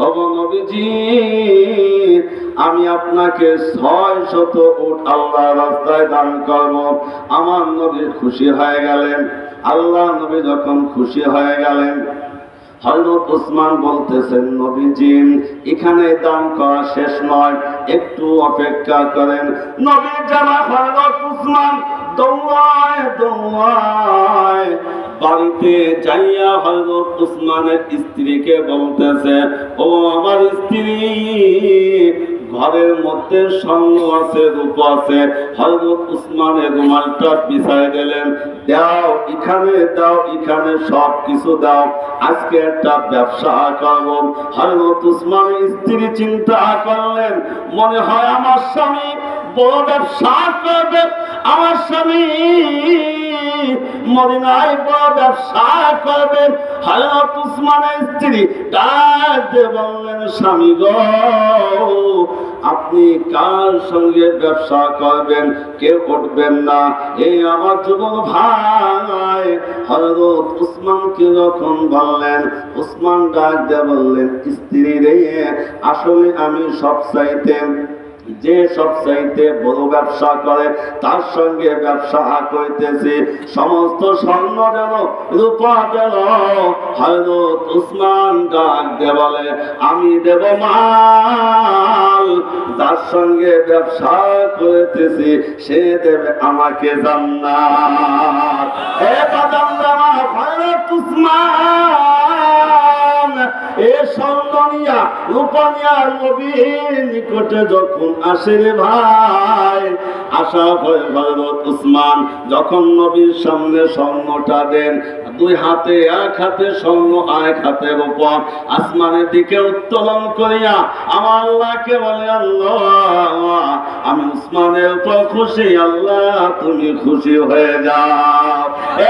ওগো নবীজি, আমি আপনাকে 600 উট আল্লাহর রাস্তায় দান করব। আমার নবী খুশি হয়ে গেলেন। আল্লাহ নবী যখন খুশি হয়ে গেলেন, হযরত ওসমান বলতেছেন, নবীজি, এখানে দান করা শেষ নয়, একটু অপেক্ষা করেন। নবী জানা হযরত ওসমান দৌড়ায় দৌড়ায় বাড়িতে যাইয়া হযরত ওসমানের স্ত্রীকে বলতেছে, ও আমার স্ত্রী, ঘরের মধ্যে স্বর্ণ আছে, রূপ আছে। হযরত ওসমানের রুমালটা বিছায় দিলেন, দাও এখানে, দাও এখানে, সব কিছু দাও, আজকে একটা ব্যবসা করব। হযরত ওসমানের স্ত্রী চিন্তা করলেন, মনে হয় আমার স্বামী বড় ব্যবসা করবে, আমার স্বামী মদিনায় বড় ব্যবসা করবে। হযরত ওসমানের স্ত্রী ডাক দিয়ে বললেন, স্বামী গো, আপনি কার সঙ্গে ব্যবসা করবেন? কেউ উঠবেন না। এই আমার যুবক ভাই হযরত ওসমানকে যখন বললেন, ওসমান ডাক দিয়ে বললেন, স্ত্রী রে, আসলে আমি সবচাইতে বড় ব্যবসা করে তার সঙ্গে ব্যবসা করিতেছি, সমস্ত স্বর্ণ দেব, রূপা দেব। হযরত ওসমান ডাক দিয়ে বলে, আমি দেব মাল, যার সঙ্গে ব্যবসা করিতেছি সে দেবে আমাকে জান্নাত। হে বাজানরা, হযরত ওসমান এ স্বর্ণ নিয়া রূপা নিয়া নবীর নিকটে যখন আসে রে ভাই, আশা হয় হযরত ওসমান যখন নবীর সামনে স্বর্ণটা দেন, দুই হাতে, এক হাতে স্বর্ণ, এক হাতে রূপা, আসমানের দিকে উত্তোলন করিয়া আমার আল্লাহকে বলে, আল্লাহ, আমি ওসমানের উপর খুশি, আল্লাহ তুমি খুশি হয়ে যাও।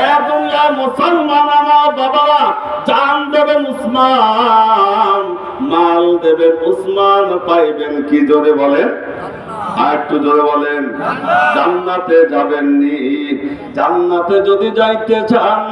এ দুনিয়ার মুসলমান আমার বাবারা, জান দেবেন ওসমান, মাল দেবেন ওসমান, পাইবেন কি? জোরে বলেন, আর একটু জোরে বলেন। জান্নাতে যাবেননি? জান্নাতে যদি যাইতে চান,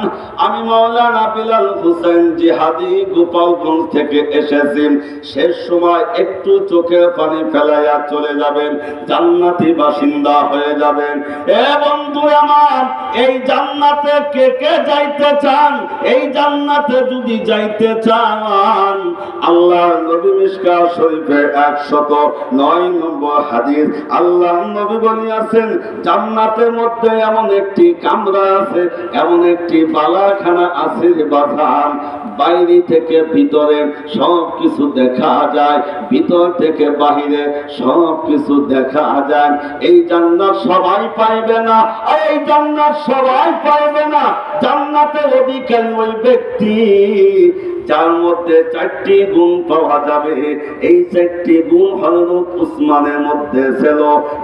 আমি মাওলানা বিলাল হোসেন জিহাদি গোপালগঞ্জ থেকে এসেছি, শেষ সময় একটু চোখের পানি ফেলাইয়া চলে যাবেন, জান্নাতি বাসিন্দা হয়ে যাবেন। এ বন্ধু আমার, এই জান্নাতে কে কে যাইতে চান? এই জান্নাতে যদি যাইতে চান, আল্লাহ নবী মিশকাত শরীফে 109 নম্বর হাদিস, আল্লাহ নবী বলিয়াছেন, জান্নাতের মধ্যে এমন একটি কামরা আছে, এমন একটি বালাখানা আছে বাজান, বাইরে থেকে ভিতরে সব কিছু দেখা যায়, ভিতর থেকে বাহিরে সব কিছু দেখা যায়। এই জান্নাত সবাই পাইবে না, এই জান্নাত সবাই পাইবে না। জান্নাতের অধিকারী ওই ব্যক্তি যার মধ্যে 4টি গুণ পাওয়া যাবে। এই 4টি গুণ হযরত ওসমানের মধ্যে ছিল।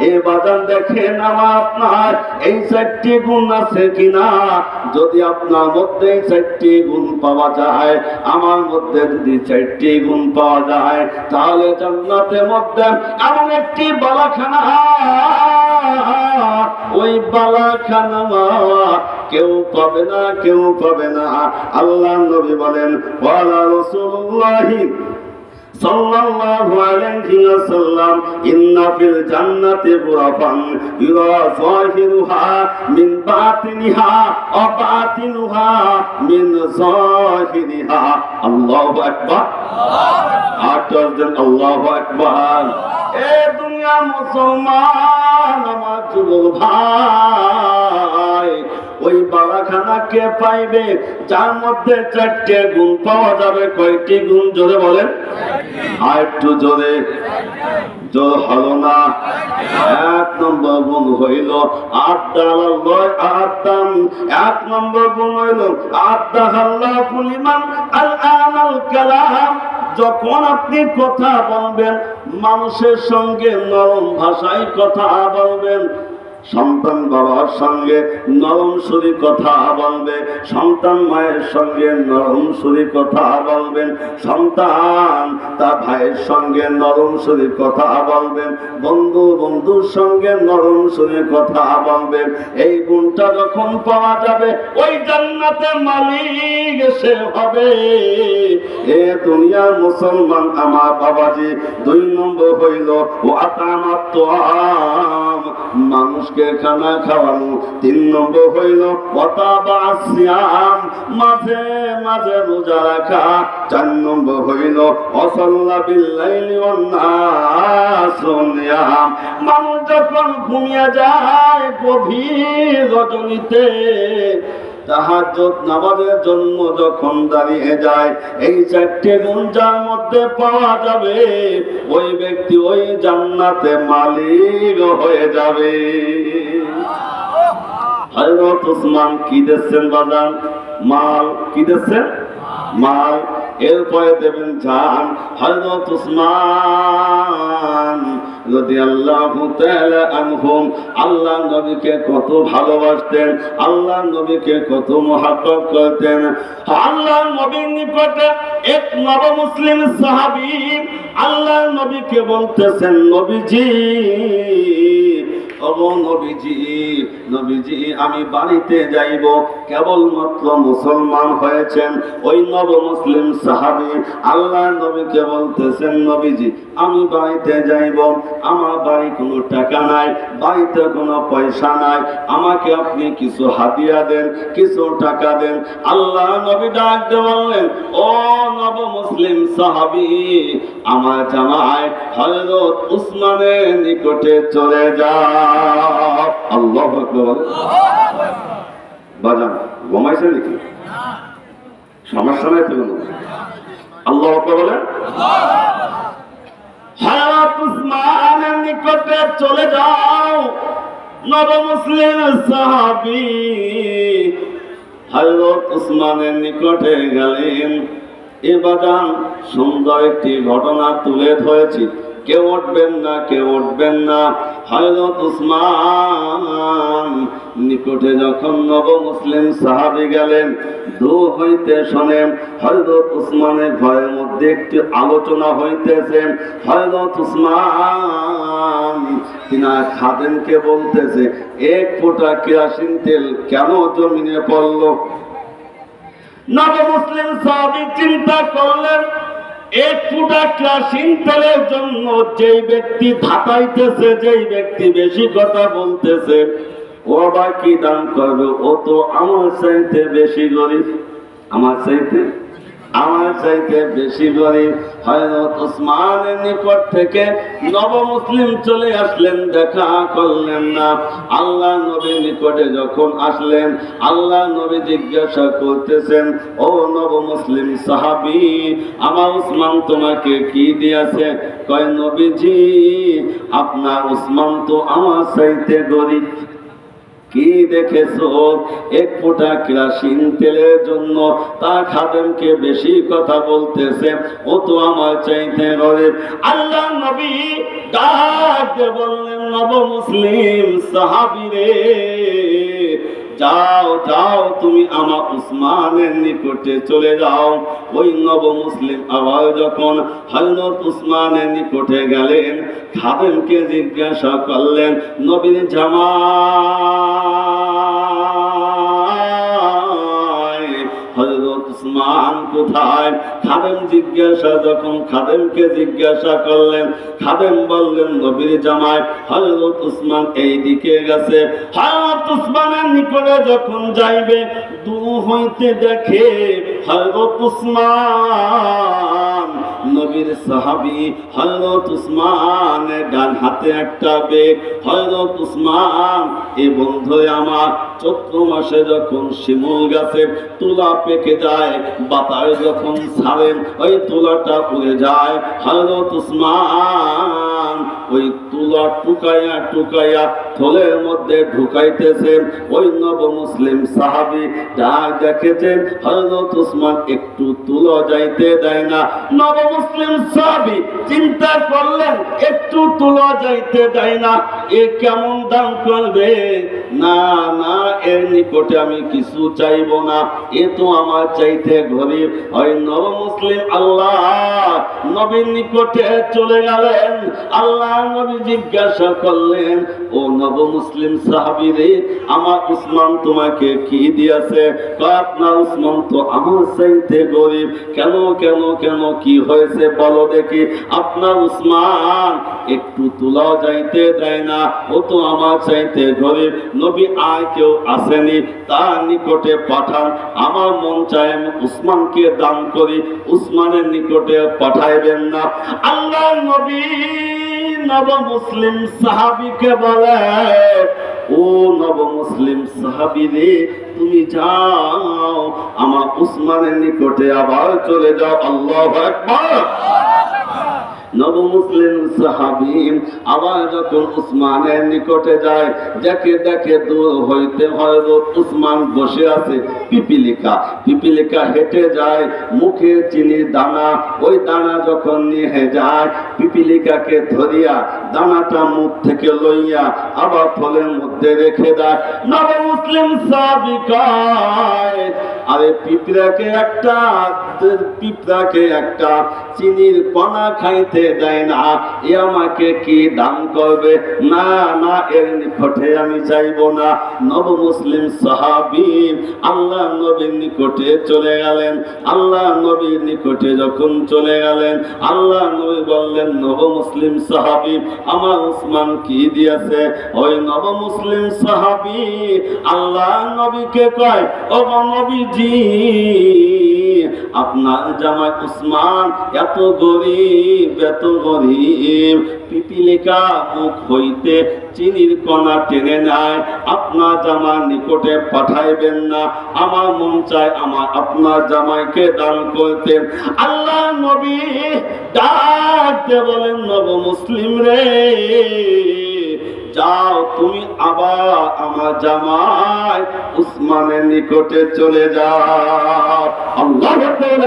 এ বাজান দেখেন আমার আপনার এই 4টি গুণ আছে কিনা। যদি আপনার মধ্যে এই 4টি গুণ পাওয়া যায়, আমার মধ্যে যদি 4টি গুণ পাওয়া যায়, তাহলে জান্নাতের মধ্যে এমন একটি বালাখানা, ওই বালাখানা কেউ পাবে না, কেউ পাবে না। আল্লাহ নবী বলেন, ওয়ালা রাসূলুল্লাহ সাল্লাল্লাহু আলাইহি ওয়াসাল্লাম, ইন্না ফিল জান্নাতি গুরাফান ইউরা যাহিরুহা মিন বাতিনিহা ওয়া বাতিনুহা মিন যাহিরিহা। আল্লাহু আকবার, আটজন আল্লাহু আকবার। এ দুনিয়া মুসলমান আমার যুবক ভাই, ওই বালাখানা কে পাইবে? যার মধ্যে 4টে গুণ পাওয়া যাবে। কয়টি গুণ? জোরে বলেন, আর একটু জোরে। জোর হলো না। 1 নম্বর গুণ হইল আদাম। 1 নম্বর গুণ হইল আদাহাল্লাহু লিমান আল কালাম। যখন আপনি কথা বলবেন, মানুষের সঙ্গে নরম ভাষায় কথা বলবেন। সন্তান বাবার সঙ্গে নরম সুরে কথা বলবে, সন্তান মায়ের সঙ্গে নরম সুরে কথা বলবেন, সন্তান তার ভাই ভাইয়ের সঙ্গে নরম সুরে কথা বলবেন, বন্ধুর সঙ্গে নরম সুরে কথা বলবেন। এই গুণটা যখন পাওয়া যাবে ওই জান্নাতের মালিক সে হবে। এ দুনিয়ার মুসলমান আমার বাবাজি, 2 নম্বর হইল ও আতামাত তোয়াম, মানুষকে খানা খাওয়ানো। 3 নম্বর হইল ওয়াতাবাসিয়াম, মাঝে মাঝে রোজা রাখা। 4 নম্বর হইল ওয়াসাল্লা বিল্লাইলি ওয়ান নাসু নিয়াম, মানুষ যখন ঘুমিয়ে যায় গভীর রজনীতে, তাহাজ্জুদ নামাজের জন্য যখন দাঁড়িয়ে যায়, এই 4টে গুণ যার মধ্যে পাওয়া যাবে ওই ব্যক্তি ওই জান্নাতে মালিক হয়ে যাবে। হযরত উসমান কি দিচ্ছেন বাজান? মাল। কি দিচ্ছেন? মাল। এরপরে দেবেন জান। হযরত উসমান রাদিয়াল্লাহু তাআলা আনহুম আল্লাহ নবীকে কত ভালোবাসতেন, আল্লাহ নবীকে কত মহব্বত করতেন। আল্লাহ নবীর নিকটে এক নবমুসলিম সাহাবী আল্লাহ নবীকে বলতেছেন, নবীজি, ও নবীজি, নবীজি আমি বাড়িতে যাইব। কেবলমাত্র মুসলমান হয়েছেন ওই নবমুসলিম সাহাবী আল্লাহ নবীকে বলতেছেন, নবীজি আমি বাড়িতে যাইব, আমার বাড়ি কোনো টাকা নাই, বাড়িতে কোনো পয়সা নাই, আমাকে আপনি কিছু হাদিয়া দেন, কিছু টাকা দেন। আল্লাহ নবী ডাক দিয়ে বললেন, ও নবমুসলিম সাহাবী, আমার জামাই হযরত উসমানের নিকটে চলে যাও। আল্লাহু আকবার। বাজান ঘুমাইছে নাকি? সমস্যা নাই তো কোনো? আল্লাহু আকবার বলেন। হযরত উসমানের নিকটে চলে যাও। নবমুসলিম সাহাবী হযরত উসমানের নিকটে গেলেন। এ বাজান সুন্দর একটি ঘটনা তুলে ধরেছি, কেউ উঠবেন না, কেউ উঠবেন না। হযরত উসমান নিকটে যখন নবমুসলিম সাহাবী গেলেন, দূর হইতে শোনেন হযরত উসমানের ঘরের মধ্যে একটি আলোচনা হইতেছে। হযরত উসমান তিনার খাদেমকে বলতেছে, 1 ফোঁটা কেরোসিন তেল কেন জমিনে পড়ল? নবমুসলিম সাহাবী চিন্তা করলেন, 1 ফোঁটা কেরোসিন তেলের জন্য যেই ব্যক্তি ধাতাইতেছে, যেই ব্যক্তি বেশি কথা বলতেছে, ও আবার কি দান করবে? ও তো আমার চাইতে বেশি গরিব, আমার চাইতে বেশি গরিব। হযরত উসমানের নিকট থেকে নবমুসলিম চলে আসলেন, দেখা করলেন না। আল্লাহ নবীর নিকটে যখন আসলেন, আল্লাহ নবী জিজ্ঞাসা করতেছেন, ও নবমুসলিম সাহাবী, আমার উসমান তোমাকে কি দিয়েছে? কয়, নবীজি আপনার উসমান তো আমার চাইতে গরিব। কি দেখেছো? 1 ফোঁটা কেরোসিন তেলের জন্য তার খাদেমকে বেশি কথা বলতেছে, ও তো আমার চাইতে গরিব। আল্লাহ নবী ডাক দিয়ে বললেন, নবমুসলিম সাহাবী রে, যাও যাও, তুমি আমার উসমানের নিকটে চলে যাও। ওই নবমুসলিম আবার যখন হযরত উসমানের নিকটে গেলেন, খাদেমকে জিজ্ঞাসা করলেন, নবীর জামাই হযরত উসমান কোথায়? খাদেমকে জিজ্ঞাসা করলেন, খাদেম বললেন, নবীর জামাই হযরত উসমান এই দিকে গেছে। হযরত উসমানের নিকটে যখন যাইবে, দূর হইতে দেখে হযরত উসমান নবীর সাহাবী হযরত উসমানের ডান হাতে একটা বেগ। হযরত উসমান, এ বন্ধু আমার, চৈত্র মাসে যখন শিমুল গাছে তুলা পেকে যায়, বাতাস যখন ছাড়েন ওই তুলাটা উড়ে যায়। হযরত উসমান ওই তুলা তুলা টুকাইয়া টুকাইয়া থলের মধ্যে ঢুকাইতেছে। ওই নব মুসলিম সাহাবী ডাক দেখেছেন হযরত উসমান একটু তুলো যাইতে দেয় না। নব মুসলিম সাহাবী চিন্তা করলেন একটু তুলো যাইতে দেয় না, এ কেমন দান করবে, না না এর নিকটে আমি কিছু চাইবো না, এ তো আমার চাইতে গরিব। ওই নব মুসলিম আল্লাহ নবীর নিকটে চলে গেলেন। আল্লাহ নবী জিজ্ঞাসা করলেন, ও নব মুসলিম সাহাবী রে, আমার উসমান তোমাকে কি দিয়েছে? আপনার উসমান তো আমার চাইতে গরিব। কেন কেন কেন কি হয়েছে বলো দেখি। আপনার উসমান একটু তুলাও যাইতে দেয় না, ও তো আমার চাইতে গরিব। নবী আর কেউ আসেনি, তার নিকটে পাঠান, আমার মন চায় আমি উসমানকে দান করি, উসমানের নিকটে পাঠাইবেন না? আল্লাহ নবী নব মুসলিম সাহাবীকে বলে, ও নব মুসলিম সাহাবী রে, তুমি যাও আমার উসমানের নিকটে আবার চলে যাও। আল্লাহু আকবার। নব মুসলিম সাহাবী আবার যখন উসমানের নিকটে যায়, দেখে দেখে দূর হইতে হযরত উসমান বসে আছে। পিপিলিকা হেঁটে যায়, মুখে চিনির দানা, ওই দানা যখন নিয়ে যায়, পিপিলিকাকে ধরিয়া দানাটা মুখ থেকে লইয়া আবার থলের মধ্যে রেখে দেয়। নব মুসলিম সাহাবী কয়, আরে পিঁপড়াকে একটা চিনির কণা খাইতে দেয় না, এ আমাকে কি দান করবে? না না এর নিকটে আমি চাইবো না। নব মুসলিম সাহাবী আল্লাহ নবীর নিকটে চলে গেলেন। আল্লাহ নবীর নিকটে যখন চলে গেলেন, আল্লাহ নবী বললেন, নব মুসলিম সাহাবী আমার উসমান কি দিয়েছে? ওই নব মুসলিম সাহাবী আল্লাহ নবীকে কয়, ও নবীজি, আপনার জামাই উসমান এত গরিব, এত গরিব, পিপিলিকা মুখ হইতে চিনির কণা টেনে নেয়, আপনার জামার নিকটে পাঠাইবেন না? আমার মন চায় আপনার জামাইকে দান করতে। আল্লাহ নবী ডাক দিয়ে বলেন, নব মুসলিম রে, যাও তুমি আবার আমার জামাই উসমানের নিকটে চলে যাও। আল্লাহু আকবার।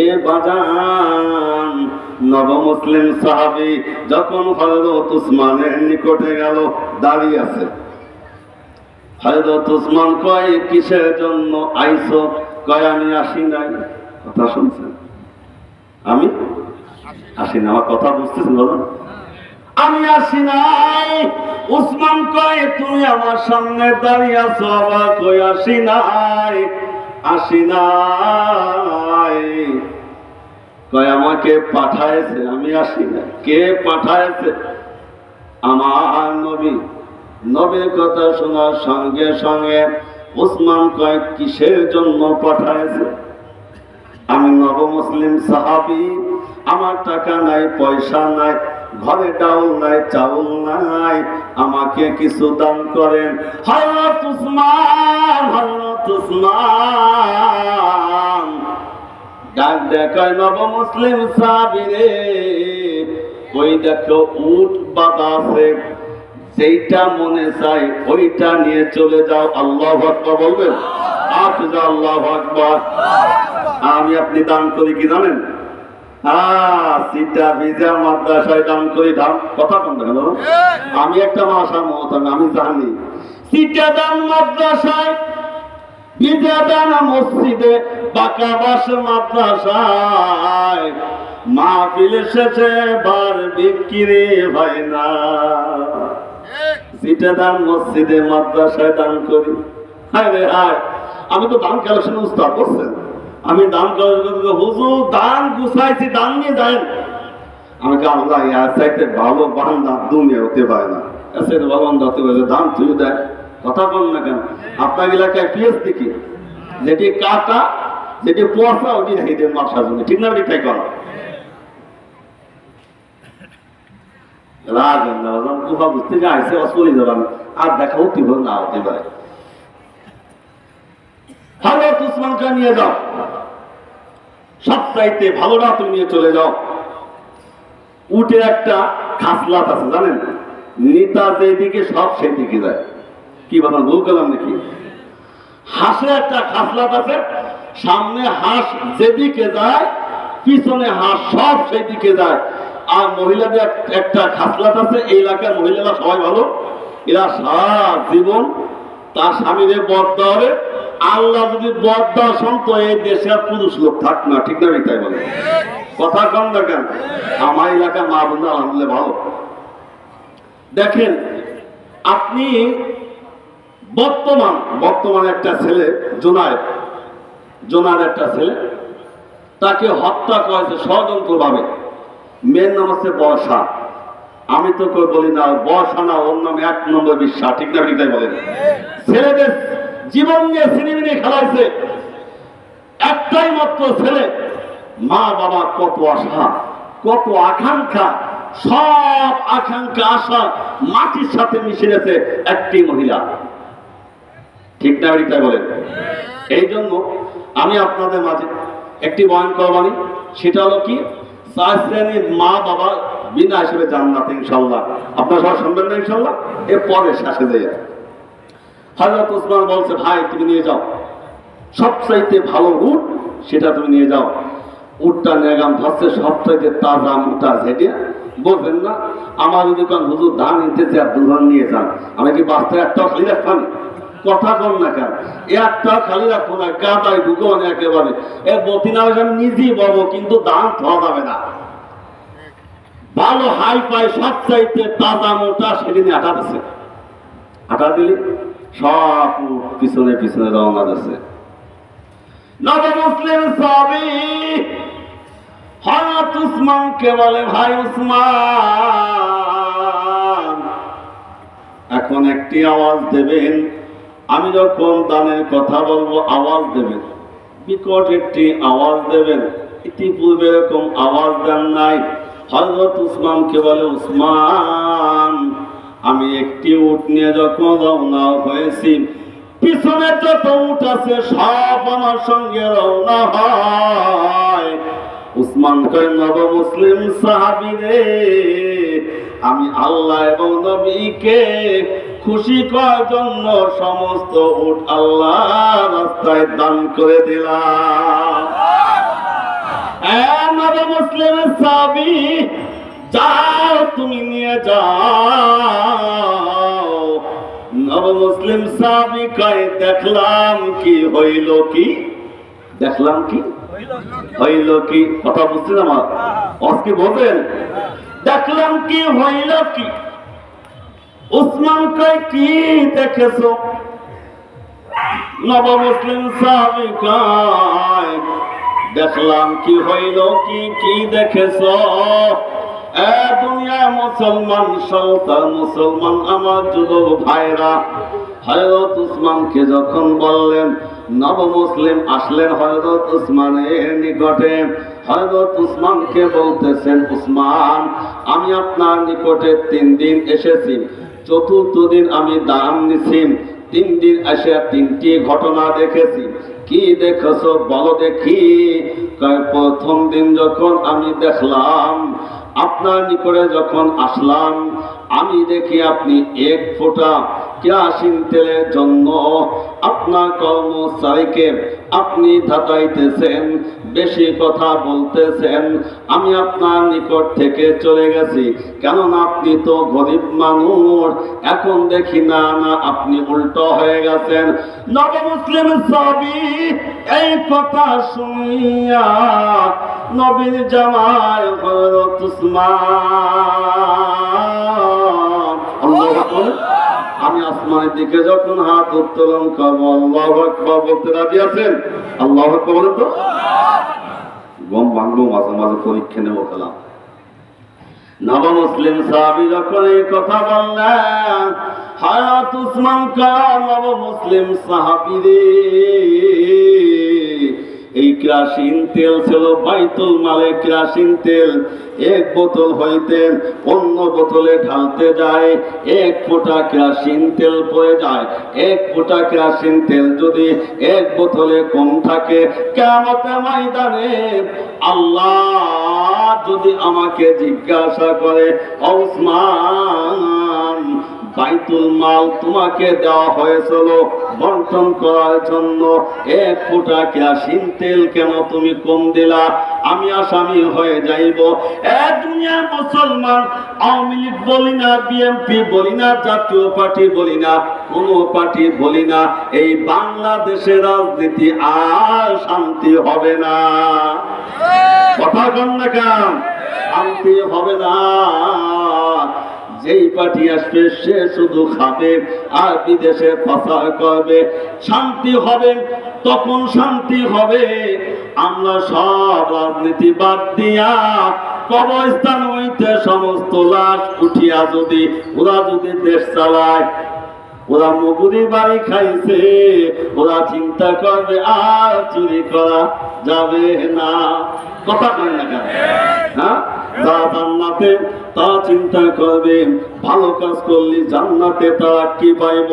এ বাজান, নব মুসলিম সাহাবী যখন হযরত উসমানের নিকটে গেল, দাঁড়িয়ে আছে। হযরত উসমান কয়, কিসের জন্য আইছো? কয়, আমি আসি নাই। কথা শুনছেন? আমি আসি না। আমার কথা বুঝতেছেন বলুন? আমি আসি নাই। উসমান কয়, তুমি আমার সামনে দাঁড়িয়ে আছো, আবার কই আসি নাই, আসি নাই। কয়, আমাকে পাঠায়েছে, আমি আসি না। কে পাঠায়েছে? আমার নবী। নবীর কথা শোনার সঙ্গে সঙ্গে উসমান কয়, কিসের জন্য পাঠায়েছে? আমি নব মুসলিম সাহাবী, আমার টাকা নাই, পয়সা নাই, ঘরে ডাউল নাই, চাউল নাই, আমাকে কিছু দান করেন। হযরত উসমান ডাক দেখায়, নব মুসলিম সাহাবী রে, ওই দেখো উট বাঁধা আছে, যেইটা মনে চাই ওইটা নিয়ে চলে যাও। আল্লাহু আকবার বলবেন? আল্লাহু আকবার। আমি আপনি দান করি কি জানেন? সিটা ভিজা মাদ্রাসায় দান করি। কথা বন্ধ কেন? আমি একটা মাসা মহতাম, আমি জানি সিটা দান মাদ্রাসায়, ভিজা দান মসজিদে, বাঁকা বাস মাদ্রাসায়, মাহফিল শেষে বার বিক্রি হয় না। সিটা দান মসজিদে মাদ্রাসায় দান করি। হায় রে হায়, আমি তো দান কালেকশন উস্তাদ করছেন। আমি দান হুজুর দান গুছাইছি, দান নিয়ে যান। আমাকে আল্লাহ চাইতে ভালো বান্দা দুনিয়া হতে পারে না। ভালো বান্দা হতে পারে, দান তুই দেয়। কথা বল না কেন? আপনার এলাকায় পিএস দেখি, যেটি কাটা, যেটি পয়সা, ওটি রেখে দেন মাসার জন্য। ঠিক না? ঠিক কর বুঝতে আইসে চলে যাবেন, আর দেখা হতে পারে না হতে পারে। হযরত উসমানকে নিয়ে যাও, সবচাইতে ভালোটা তুমি নিয়ে চলে যাও। উঠে একটা খাসলাত আছে জানেন, নিতা যেদিকে সব সেদিকে যায়। কি বলেন, ভুল করলাম নাকি? হাঁসের একটা খাসলাত আছে, সামনে হাঁস যেদিকে যায় পিছনে হাঁস সব সেদিকে যায়। আর মহিলাদের একটা খাসলাত আছে, এই এলাকার মহিলারা সবাই ভালো, এরা সারা জীবন তার স্বামীরে বর দেওয়া হবে। আল্লাহ যদি বর দেওয়া শুনতো এই দেশে আর পুরুষ লোক থাক না, ঠিক না? তাই বলে কথা কম না কেন? আমার এলাকার মা বোনরা আলহামদুলিল্লাহ ভালো। দেখেন আপনি বর্তমানে একটা ছেলে জোনার একটা ছেলে, তাকে হত্যা করেছে ষড়যন্ত্রভাবে। মেয়ের নাম হচ্ছে বর্ষা। আমি তো কেউ বলি না বর্ষা না, ওর নাম 1 নম্বর বিশ্বাস, ঠিক না? ঠিক তাই বলেন। ছেলেদের জীবন নিয়ে সিনেমিনে খেলাইছে, একটাই মাত্র ছেলে। মা বাবা কত আশা, কত আকাঙ্ক্ষা, সব আকাঙ্ক্ষা আশা মাটির সাথে মিশে গেছে একটি মহিলা, ঠিক না? ঠিক তাই বলেন। এই জন্য আমি আপনাদের মাঝে একটি বয়ান করবানি, সেটা হলো কি, 4 শ্রেণীর মা বাবা বিনা হিসেবে জান্নাতে ইনশাআল্লাহ। আপনারা সবাই শুনবেন না ইনশাআল্লাহ? এর পরে শেষে দিয়ে হযরত উসমান বলছে, ভাই তুমি নিয়ে যাও, সবচাইতে ভালো উট সেটা তুমি নিয়ে যাও। উটটা নেগাম ধরছে, সবচাইতে তাজা মোটা যেটা, বলবেন না আমার যদি কোন হুজুর ধান নিতে চায় দুধান নিয়ে যান, আমি কি বাচ্চা একটাও খালি রাখতাম? কথা কম না কেন? একটা খালি রাখবো না, গাদায় ঢুকো না একেবারে। এর বতিনা আমি নিজেই বলবো, কিন্তু দাম খাওয়া যাবে না। ভালো হাই পাই সবচাইতে তাজা মোটা সেদিনে আটা দিচ্ছে, আটা দিলে সব পিছনে পিছনে রওনা দিচ্ছে। নবী মুসলিম সাহাবী হযরত উসমানকে বলে, ভাই উসমান এখন একটি আওয়াজ দেবেন, আমি যখন দানের কথা বলবো আওয়াজ দেবেন, বিকট একটি আওয়াজ দেবেন। ইতিপূর্বে এরকম আওয়াজ দেন নাই। হযরত উসমানকে বলে, উসমান আমি একটি উট নিয়ে যখন রওনা হয়েছি, পিছনে যত উট আছে সব আমার সঙ্গে রওনা হয়। উসমান কয়, নব মুসলিম সাহাবী রে, আমি আল্লাহ এবং নবীকে খুশি করার জন্য সমস্ত উট আল্লাহ রাস্তায় দান করে দিলাম। নব মুসলিম সাহাবী যাও, তুমি নিয়ে যাও। নব মুসলিম সাহাবী কয়, দেখলাম কি হইল কি, দেখলাম কি হইল কি, কথা বুঝছেন আমার? আজকে বলবেন দেখলাম কি হইল কি? উসমান কয়, কি দেখেছো? নব মুসলিম সাহাবী কয়, দেখলাম কি হইল কি, কি দেখেছো? দুনিয়া মুসলমান সন্তান, মুসলমান আমার যুবক ভাইরা, হযরত উসমানকে যখন বললেন, নব মুসলিম আসলেন হযরত উসমানের নিকটে। হযরত উসমানকে বলতেছেন, উসমান আমি আপনার নিকটে 3 দিন এসেছি, 4র্থ দিন আমি দান নিছি, 3 দিন এসে 3টি ঘটনা দেখেছি। কি দেখেছো বলো দেখি? প্রথম দিন যখন আমি দেখলাম, আপনার নিকটে যখন আসলাম, আমি দেখি আপনি 1 ফোঁটা কেরোসিন তেলের জন্য আপনার কর্মচারীকে আপনি ধাতাইতেছেন, বেশি কথা বলতেছেন। আমি আপনার নিকট থেকে চলে গেছি, কেননা আপনি তো গরিব মানুষ। এখন দেখি না না আপনি উল্টো হয়ে গেছেন। নব মুসলিম সাহাবী এই কথা শুনিয়া নবীর জামাই হযরত উসমান, আল্লাহু আকবার, আমি আসমানের দিকে যখন হাত উত্তোলন করব, আল্লাহু আকবার বলতে রাজি আছেন? আল্লাহু আকবার বলেন তো। গম ভাঙবো, মাঝে মাঝে পরীক্ষা নেব খেলাম। নব মুসলিম সাহাবী যখন এই কথা বললেন, হযরত উসমান কয়, নব মুসলিম সাহাবী রে, এই কেরোসিন তেল ছিল বাইতুল মালে কেরোসিন তেল। 1 বোতল হইতে অন্য বোতলে ঢালতে যায় 1 ফোঁটা কেরোসিন তেল পড়ে যায়। 1 ফোঁটা কেরোসিন তেল যদি 1 বোতলে কম থাকে, কিয়ামতের ময়দানে আল্লাহর যদি আমাকে জিজ্ঞাসা করে, ওসমান বাইতুল মাল তোমাকে দেওয়া হয়েছিল বন্টন করার জন্য, 1 ফুটা কেরোসিন তেল কেন তুমি কম দিলা? আমি আসামি হয়ে যাইব। দুনিয়া মুসলমান, আওয়ামী লীগ বলি না, বিএনপি বলি না, জাতীয় পার্টি বলি না, কোন পার্টি বলি না, এই বাংলাদেশের রাজনীতি আর শান্তি হবে না। কথা কন না কেন? শান্তি হবে না। যেই পার্টি আসবে সে শুধু খাবে আর বিদেশে পাচার করবে। শান্তি হবে তখন, শান্তি হবে আমরা সব রাজনীতি বাদ দিয়া কবরস্থান হইতে সমস্ত লাশ উঠিয়া যদি ওরা যদি দেশ চালায়। ওরা মুগুরি বাড়ি খাইছে, ওরা চিন্তা করবে আর চুরি করা যাবে না। কথা কয় না কেন? হ্যাঁ, যারা জান্নাতে তারা চিন্তা করবে ভালো কাজ করলে জান্নাতে তারা কি পাইব,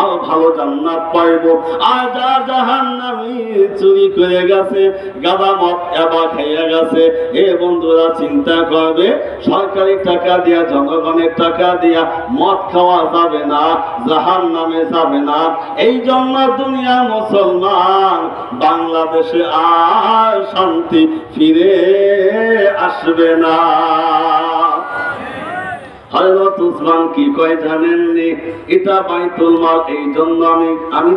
আর ভালো জান্নাত পাইব। আর যারা জাহান্নামী চুরি করে গেছে, গাদা মদ এবা খাইয়া গেছে, এ বন্ধুরা চিন্তা করবে সরকারি টাকা দিয়া, জনগণের টাকা দিয়া মদ খাওয়া যাবে না, জাহান্নামে যাবে না। এই জন্য দুনিয়া মুসলমান, বাংলাদেশে আর শান্তি ফিরে আসবে না। হযরত উসমান কি কয় জানেননি? এটা বাইতুল মাল, এই জন্য আমি